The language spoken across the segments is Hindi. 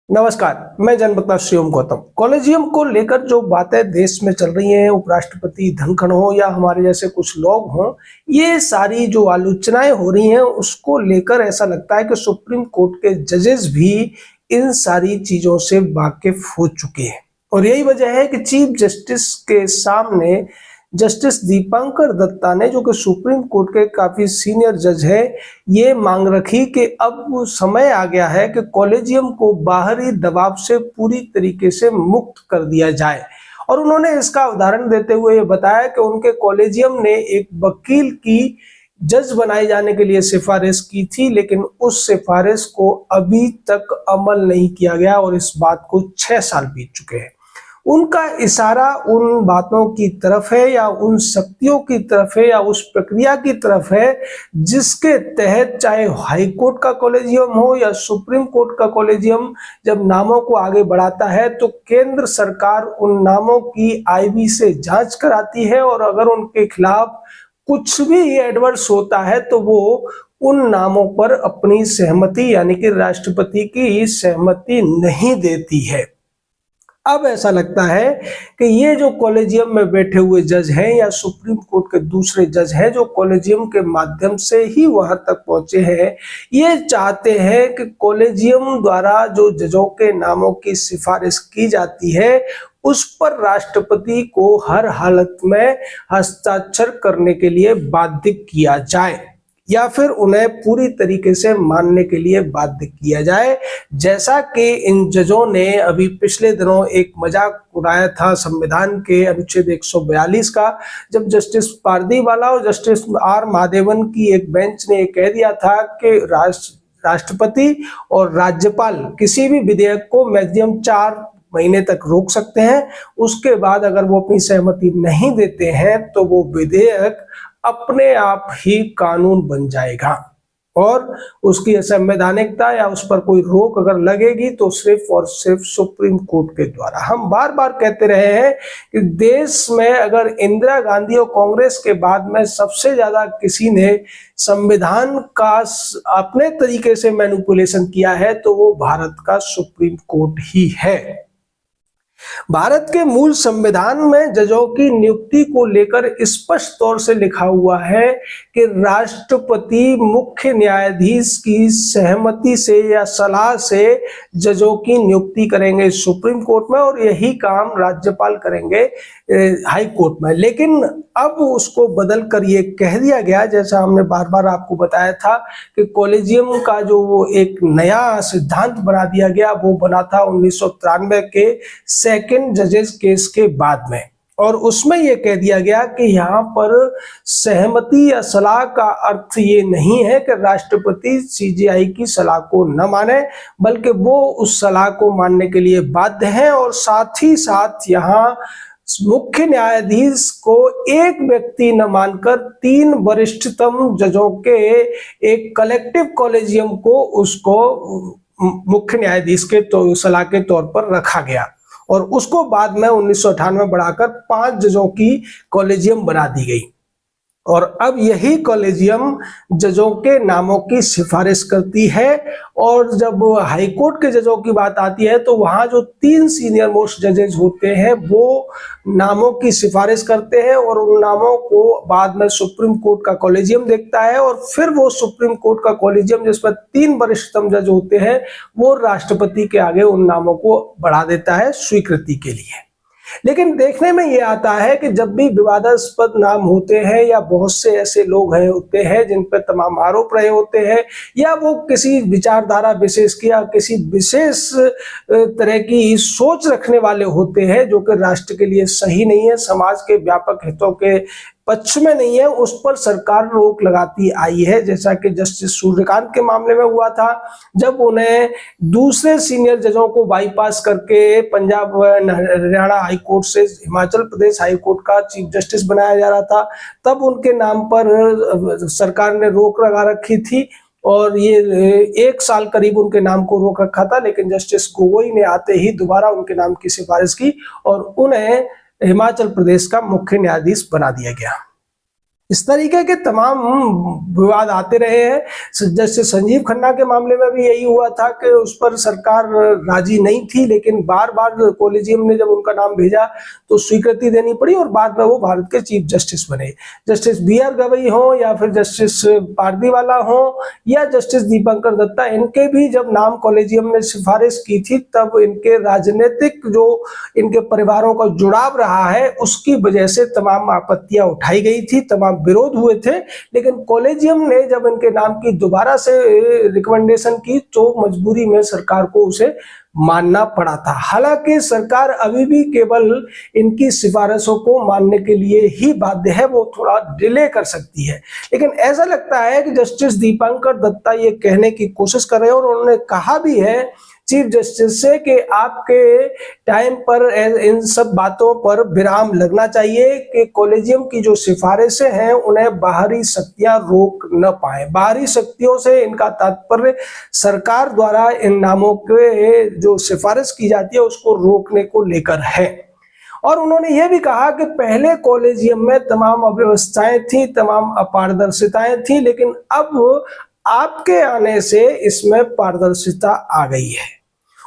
नमस्कार, मैं जनवक्ता श्रीओम गौतम। कॉलेजियम को लेकर जो बातें देश में चल रही हैं, उपराष्ट्रपति धनखड़ हो या हमारे जैसे कुछ लोग हों, ये सारी जो आलोचनाएं हो रही हैं उसको लेकर ऐसा लगता है कि सुप्रीम कोर्ट के जजेस भी इन सारी चीजों से वाकिफ हो चुके हैं। और यही वजह है कि चीफ जस्टिस के सामने जस्टिस दीपांकर दत्ता ने, जो कि सुप्रीम कोर्ट के काफी सीनियर जज है, ये मांग रखी कि अब समय आ गया है कि कॉलेजियम को बाहरी दबाव से पूरी तरीके से मुक्त कर दिया जाए। और उन्होंने इसका उदाहरण देते हुए ये बताया कि उनके कॉलेजियम ने एक वकील की जज बनाए जाने के लिए सिफारिश की थी, लेकिन उस सिफारिश को अभी तक अमल नहीं किया गया और इस बात को 6 साल बीत चुके हैं। उनका इशारा उन बातों की तरफ है या उन शक्तियों की तरफ है या उस प्रक्रिया की तरफ है जिसके तहत चाहे हाई कोर्ट का कॉलेजियम हो या सुप्रीम कोर्ट का कॉलेजियम जब नामों को आगे बढ़ाता है तो केंद्र सरकार उन नामों की आईबी से जांच कराती है और अगर उनके खिलाफ कुछ भी एडवर्स होता है तो वो उन नामों पर अपनी सहमति यानी कि राष्ट्रपति की सहमति नहीं देती है। अब ऐसा लगता है कि ये जो कॉलेजियम में बैठे हुए जज हैं या सुप्रीम कोर्ट के दूसरे जज हैं जो कॉलेजियम के माध्यम से ही वहां तक पहुंचे हैं, ये चाहते हैं कि कॉलेजियम द्वारा जो जजों के नामों की सिफारिश की जाती है उस पर राष्ट्रपति को हर हालत में हस्ताक्षर करने के लिए बाध्य किया जाए या फिर उन्हें पूरी तरीके से मानने के लिए बाध्य किया जाए। जैसा कि इन जजों ने अभी पिछले दिनों एक मजाक उड़ाया था संविधान के अनुच्छेद 142 का, जब जस्टिस पारदीवाला और जस्टिस आर महादेवन की एक बेंच ने कह दिया था कि राष्ट्रपति और राज्यपाल किसी भी विधेयक को मैक्सिमम 4 महीने तक रोक सकते हैं, उसके बाद अगर वो अपनी सहमति नहीं देते हैं तो वो विधेयक अपने आप ही कानून बन जाएगा और उसकी संवैधानिकता या उस पर कोई रोक अगर लगेगी तो सिर्फ और सिर्फ सुप्रीम कोर्ट के द्वारा। हम बार बार कहते रहे हैं कि देश में अगर इंदिरा गांधी और कांग्रेस के बाद में सबसे ज्यादा किसी ने संविधान का अपने तरीके से मैनिपुलेशन किया है तो वो भारत का सुप्रीम कोर्ट ही है। भारत के मूल संविधान में जजों की नियुक्ति को लेकर स्पष्ट तौर से लिखा हुआ है कि राष्ट्रपति मुख्य न्यायाधीश की सहमति से या सलाह से जजों की नियुक्ति करेंगे सुप्रीम कोर्ट में और यही काम राज्यपाल करेंगे हाई कोर्ट में। लेकिन अब उसको बदल कर ये कह दिया गया, जैसा हमने बार बार आपको बताया था कि कॉलेजियम का जो वो एक नया सिद्धांत बना दिया गया वो बना था 1993 के सेकंड जजेस केस के बाद में, और उसमें यह कह दिया गया कि यहाँ पर सहमति या सलाह का अर्थ ये नहीं है कि राष्ट्रपति सीजेआई की सलाह को न माने, बल्कि वो उस सलाह को मानने के लिए बाध्य हैं। और साथ ही साथ यहाँ मुख्य न्यायाधीश को एक व्यक्ति न मानकर 3 वरिष्ठतम जजों के एक कलेक्टिव कॉलेजियम को उसको मुख्य न्यायाधीश के सलाह के तौर पर रखा गया और उसको बाद में 1998 में बढ़ाकर 5 जजों की कॉलेजियम बना दी गई। और अब यही कॉलेजियम जजों के नामों की सिफारिश करती है और जब हाई कोर्ट के जजों की बात आती है तो वहां जो 3 सीनियर मोस्ट जजेस होते हैं वो नामों की सिफारिश करते हैं और उन नामों को बाद में सुप्रीम कोर्ट का कॉलेजियम देखता है और फिर वो सुप्रीम कोर्ट का कॉलेजियम जिसमें 3 वरिष्ठतम जज होते हैं वो राष्ट्रपति के आगे उन नामों को बढ़ा देता है स्वीकृति के लिए। लेकिन देखने में ये आता है कि जब भी विवादास्पद नाम होते हैं या बहुत से ऐसे लोग होते हैं जिन पर तमाम आरोप रहे होते हैं या वो किसी विचारधारा विशेष की या किसी विशेष तरह की सोच रखने वाले होते हैं जो कि राष्ट्र के लिए सही नहीं है, समाज के व्यापक हितों के पक्ष में नहीं है, उस पर सरकार रोक लगाती आई है। जैसा कि जस्टिस सूर्यकांत के मामले में हुआ था जब उन्हें दूसरे सीनियर जजों को बाईपास करके पंजाब हरियाणा हाई कोर्ट से हिमाचल प्रदेश हाई कोर्ट का चीफ जस्टिस बनाया जा रहा था, तब उनके नाम पर सरकार ने रोक लगा रखी थी और ये 1 साल करीब उनके नाम को रोक रखा था। लेकिन जस्टिस गोगोई ने आते ही दोबारा उनके नाम की सिफारिश की और उन्हें हिमाचल प्रदेश का मुख्य न्यायाधीश बना दिया गया। इस तरीके के तमाम विवाद आते रहे हैं। जैसे संजीव खन्ना के मामले में भी यही हुआ था कि उस पर सरकार राजी नहीं थी, लेकिन बार बार कॉलेजियम ने जब उनका नाम भेजा तो स्वीकृति देनी पड़ी और बाद में वो भारत के चीफ जस्टिस बने। जस्टिस BR गवई हो या फिर जस्टिस पारदीवाला हो या जस्टिस दीपंकर दत्ता, इनके भी जब नाम कॉलेजियम ने सिफारिश की थी तब इनके राजनीतिक जो इनके परिवारों का जुड़ाव रहा है उसकी वजह से तमाम आपत्तियां उठाई गई थी, तमाम विरोध हुए थे। लेकिन कॉलेजियम ने जब इनके नाम की दोबारा से रिकमेंडेशन की तो मजबूरी में सरकार को उसे मानना पड़ा था। हालांकि सरकार अभी भी केवल इनकी सिफारिशों को मानने के लिए ही बाध्य है, वो थोड़ा डिले कर सकती है। लेकिन ऐसा लगता है कि जस्टिस दीपंकर दत्ता ये कहने की कोशिश कर रहे हैं और उन्होंने कहा भी है चीफ जस्टिस से कि आपके टाइम पर इन सब बातों पर विराम लगना चाहिए कि कॉलेजियम की जो सिफारिशें हैं उन्हें बाहरी शक्तियां रोक न पाए। बाहरी शक्तियों से इनका तात्पर्य सरकार द्वारा इन नामों के जो सिफारिश की जाती है उसको रोकने को लेकर है। और उन्होंने ये भी कहा कि पहले कॉलेजियम में तमाम अव्यवस्थाएं थी, तमाम अपारदर्शिताएं थी, लेकिन अब आपके आने से इसमें पारदर्शिता आ गई है।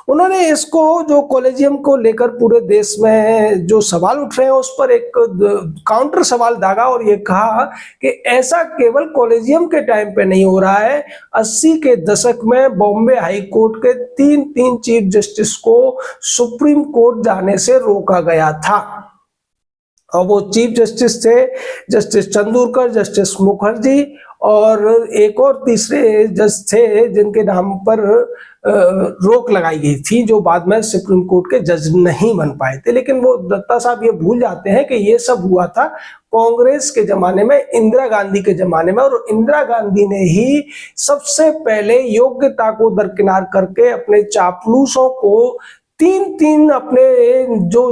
उन्होंने इसको जो कॉलेजियम को लेकर पूरे देश में जो सवाल उठ रहे हैं उस पर एक काउंटर सवाल दागा और ये कहा कि ऐसा केवल कॉलेजियम के टाइम पे नहीं हो रहा है। 80 के दशक में बॉम्बे हाई कोर्ट के तीन चीफ जस्टिस को सुप्रीम कोर्ट जाने से रोका गया था और वो चीफ जस्टिस थे जस्टिस चंदूरकर, जस्टिस मुखर्जी और एक और तीसरे जज थे जिनके नाम पर रोक लगाई गई थी, जो बाद में सुप्रीम कोर्ट के जज नहीं बन पाए थे। लेकिन वो दत्ता साहब ये भूल जाते हैं कि ये सब हुआ था कांग्रेस के जमाने में, इंदिरा गांधी के जमाने में, और इंदिरा गांधी ने ही सबसे पहले योग्यता को दरकिनार करके अपने चापलूसों को तीन अपने जो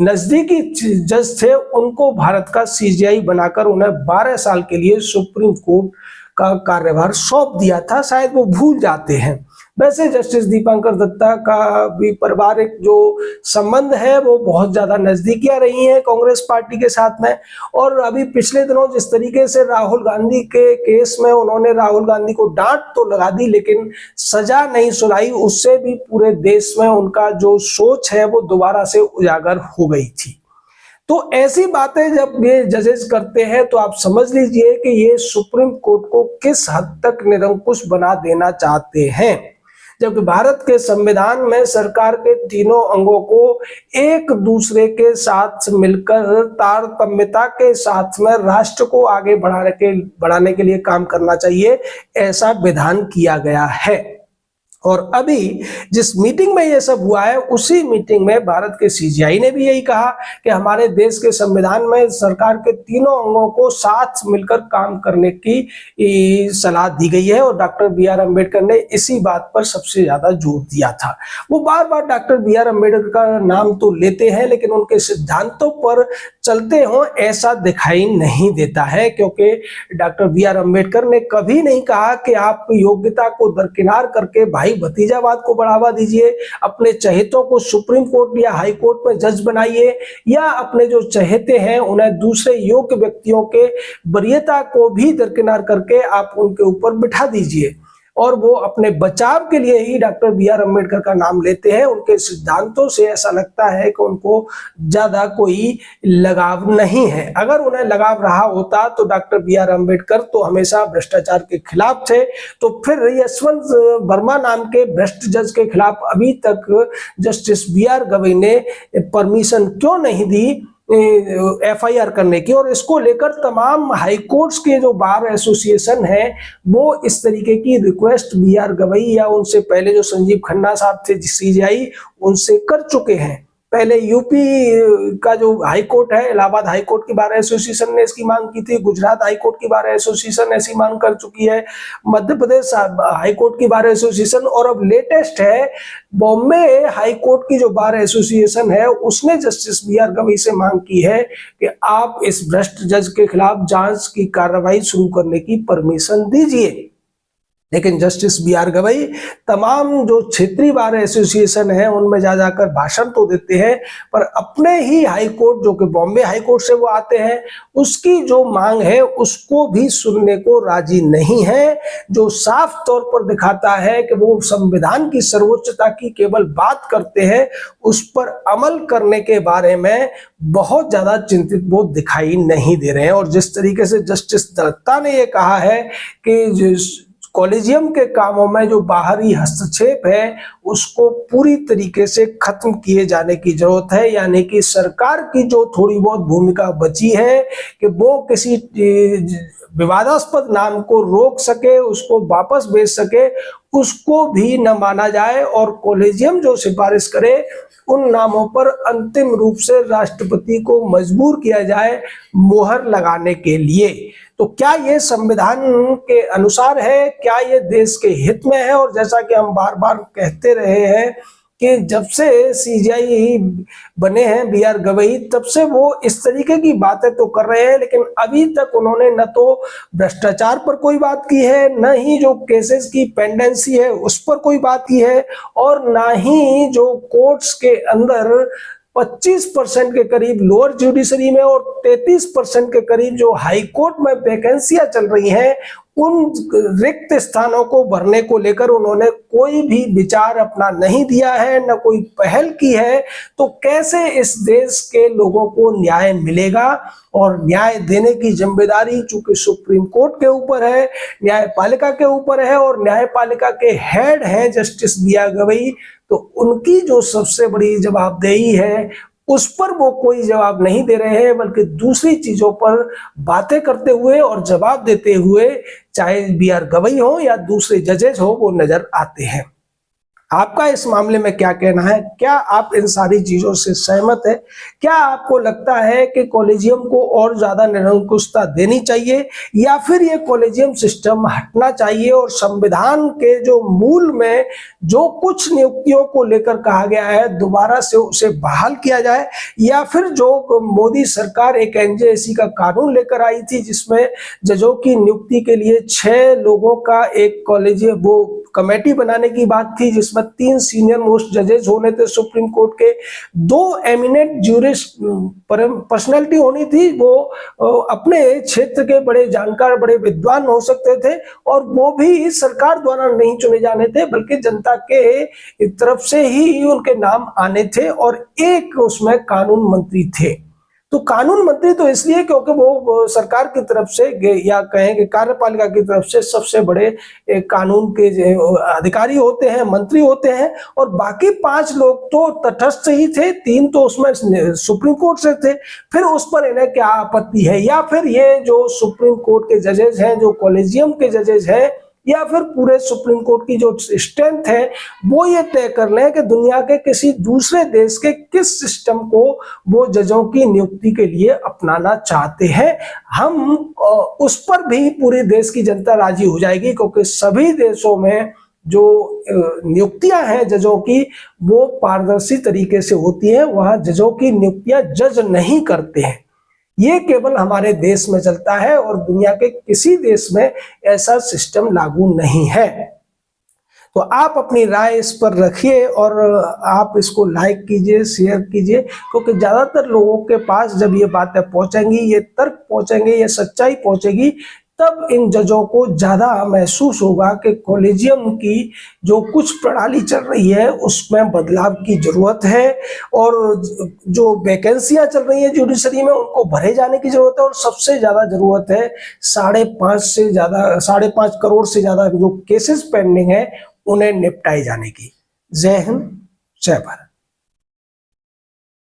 नजदीकी जज थे उनको भारत का CJI बनाकर उन्हें 12 साल के लिए सुप्रीम कोर्ट का कार्यभार सौंप दिया था। शायद वो भूल जाते हैं। वैसे जस्टिस दीपंकर दत्ता का भी पारिवारिक जो संबंध है वो बहुत ज्यादा नजदीकियां रही हैं कांग्रेस पार्टी के साथ में। और अभी पिछले दिनों जिस तरीके से राहुल गांधी के केस में उन्होंने राहुल गांधी को डांट तो लगा दी लेकिन सजा नहीं सुनाई, उससे भी पूरे देश में उनका जो सोच है वो दोबारा से उजागर हो गई थी। तो ऐसी बातें जब ये जजेस करते हैं तो आप समझ लीजिए कि ये सुप्रीम कोर्ट को किस हद तक निरंकुश बना देना चाहते हैं। जबकि भारत के संविधान में सरकार के तीनों अंगों को एक दूसरे के साथ मिलकर तारतम्यता के साथ में राष्ट्र को आगे बढ़ाने के लिए काम करना चाहिए, ऐसा विधान किया गया है। और अभी जिस मीटिंग में ये सब हुआ है उसी मीटिंग में भारत के CJI ने भी यही कहा कि हमारे देश के संविधान में सरकार के तीनों अंगों को साथ मिलकर काम करने की सलाह दी गई है और डॉक्टर BR अम्बेडकर ने इसी बात पर सबसे ज्यादा जोर दिया था। वो बार बार डॉक्टर BR अम्बेडकर का नाम तो लेते हैं लेकिन उनके सिद्धांतों पर चलते हों ऐसा दिखाई नहीं देता है, क्योंकि डॉक्टर BR अम्बेडकर ने कभी नहीं कहा कि आप योग्यता को दरकिनार करके भाई भतीजावाद को बढ़ावा दीजिए, अपने चहेतों को सुप्रीम कोर्ट या हाई कोर्ट में जज बनाइए, या अपने जो चहेते हैं उन्हें दूसरे योग्य व्यक्तियों के वरीयता को भी दरकिनार करके आप उनके ऊपर बिठा दीजिए। और वो अपने बचाव के लिए ही डॉक्टर BR अम्बेडकर का नाम लेते हैं। उनके सिद्धांतों से ऐसा लगता है कि उनको ज्यादा कोई लगाव नहीं है। अगर उन्हें लगाव रहा होता तो डॉक्टर BR अम्बेडकर तो हमेशा भ्रष्टाचार के खिलाफ थे, तो फिर यशवंत वर्मा नाम के भ्रष्ट जज के खिलाफ अभी तक जस्टिस BR गवई ने परमिशन क्यों नहीं दी FIR करने की। और इसको लेकर तमाम हाई कोर्ट्स के जो बार एसोसिएशन है वो इस तरीके की रिक्वेस्ट BR गवई या उनसे पहले जो संजीव खन्ना साहब थे CJI उनसे कर चुके हैं। पहले यूपी का जो हाई कोर्ट है, इलाहाबाद हाई कोर्ट की बार एसोसिएशन ने इसकी मांग की थी, गुजरात हाई कोर्ट की बार एसोसिएशन ऐसी मांग कर चुकी है, मध्य प्रदेश हाई कोर्ट की बार एसोसिएशन, और अब लेटेस्ट है बॉम्बे हाई कोर्ट की जो बार एसोसिएशन है उसने जस्टिस BR गवई से मांग की है कि आप इस भ्रष्ट जज के खिलाफ जांच की कार्रवाई शुरू करने की परमिशन दीजिए। लेकिन जस्टिस बी आर गवई तमाम जो क्षेत्रीय बार एसोसिएशन है उनमें जा जाकर भाषण तो देते हैं, पर अपने ही हाई कोर्ट जो कि बॉम्बे हाई कोर्ट से वो आते हैं उसकी जो मांग है उसको भी सुनने को राजी नहीं है, जो साफ तौर पर दिखाता है कि वो संविधान की सर्वोच्चता की केवल बात करते हैं, उस पर अमल करने के बारे में बहुत ज्यादा चिंतित वो दिखाई नहीं दे रहे हैं। और जिस तरीके से जस्टिस दत्ता ने ये कहा है कि कॉलेजियम के कामों में जो बाहरी हस्तक्षेप है उसको पूरी तरीके से खत्म किए जाने की जरूरत है, यानी कि सरकार की जो थोड़ी बहुत भूमिका बची है कि वो किसी विवादास्पद नाम को रोक सके, उसको वापस भेज सके, उसको भी न माना जाए और कॉलेजियम जो सिफारिश करे उन नामों पर अंतिम रूप से राष्ट्रपति को मजबूर किया जाए मोहर लगाने के लिए। तो क्या ये संविधान के अनुसार है, क्या ये देश के हित में है? और जैसा कि हम बार बार कहते रहे हैं कि जब से सीजीआई बने हैं बी आर गवई, तब से वो इस तरीके की बातें तो कर रहे हैं, लेकिन अभी तक उन्होंने न तो भ्रष्टाचार पर कोई बात की है, न ही जो केसेस की पेंडेंसी है उस पर कोई बात की है, और न ही जो कोर्ट्स के अंदर 25% के करीब लोअर जुडिशरी में और 33% के करीब जो हाई कोर्ट में वैकेंसियां चल रही हैं उन रिक्त स्थानों को भरने को लेकर उन्होंने कोई भी विचार अपना नहीं दिया है, न कोई पहल की है। तो कैसे इस देश के लोगों को न्याय मिलेगा? और न्याय देने की जिम्मेदारी चूंकि सुप्रीम कोर्ट के ऊपर है, न्यायपालिका के ऊपर है, और न्यायपालिका के हेड हैं जस्टिस बी आर गवई, तो उनकी जो सबसे बड़ी जवाबदेही है उस पर वो कोई जवाब नहीं दे रहे हैं, बल्कि दूसरी चीजों पर बातें करते हुए और जवाब देते हुए चाहे बी आर गवई हो या दूसरे जजेस हो वो नजर आते हैं। आपका इस मामले में क्या कहना है? क्या आप इन सारी चीजों से सहमत है? क्या आपको लगता है कि कॉलेजियम को और ज्यादा निरंकुशता देनी चाहिए, या फिर ये कॉलेजियम सिस्टम हटना चाहिए और संविधान के जो मूल में जो कुछ नियुक्तियों को लेकर कहा गया है दोबारा से उसे बहाल किया जाए, या फिर जो मोदी सरकार एक एनजेएसी का कानून लेकर आई थी जिसमें जजों की नियुक्ति के लिए 6 लोगों का एक कॉलेजियम वो कमेटी बनाने की बात थी, जिसमें 3 सीनियर मोस्ट जजेस होने थे सुप्रीम कोर्ट के, 2 एमिनेंट ज्यूरिस्ट पर्सनैलिटी होनी थी, वो अपने क्षेत्र के बड़े जानकार बड़े विद्वान हो सकते थे, और वो भी सरकार द्वारा नहीं चुने जाने थे बल्कि जनता के तरफ से ही उनके नाम आने थे, और एक उसमें कानून मंत्री थे। तो कानून मंत्री तो इसलिए क्योंकि वो सरकार की तरफ से या कहें कि कार्यपालिका की तरफ से सबसे बड़े कानून के अधिकारी होते हैं, मंत्री होते हैं, और बाकी 5 लोग तो तटस्थ ही थे, 3 तो उसमें सुप्रीम कोर्ट से थे। फिर उस पर इन्हें क्या आपत्ति है? या फिर ये जो सुप्रीम कोर्ट के जजेस हैं, जो कॉलेजियम के जजेस हैं, या फिर पूरे सुप्रीम कोर्ट की जो स्ट्रेंथ है वो ये तय कर लें कि दुनिया के किसी दूसरे देश के किस सिस्टम को वो जजों की नियुक्ति के लिए अपनाना चाहते हैं, हम उस पर भी पूरे देश की जनता राजी हो जाएगी, क्योंकि सभी देशों में जो नियुक्तियां हैं जजों की वो पारदर्शी तरीके से होती हैं। वहां जजों की नियुक्तियां जज नहीं करते हैं, ये केवल हमारे देश में चलता है और दुनिया के किसी देश में ऐसा सिस्टम लागू नहीं है। तो आप अपनी राय इस पर रखिए और आप इसको लाइक कीजिए, शेयर कीजिए, क्योंकि ज्यादातर लोगों के पास जब ये बातें पहुंचेंगी, ये तर्क पहुंचेंगे, ये सच्चाई पहुंचेगी, तब इन जजों को ज्यादा महसूस होगा कि कॉलेजियम की जो कुछ प्रणाली चल रही है उसमें बदलाव की जरूरत है, और जो वैकेंसियां चल रही है जुडिशरी में उनको भरे जाने की जरूरत है, और सबसे ज्यादा जरूरत है 5.5 करोड़ से ज्यादा जो केसेस पेंडिंग है उन्हें निपटाए जाने की। जय हिंद, जय भारत।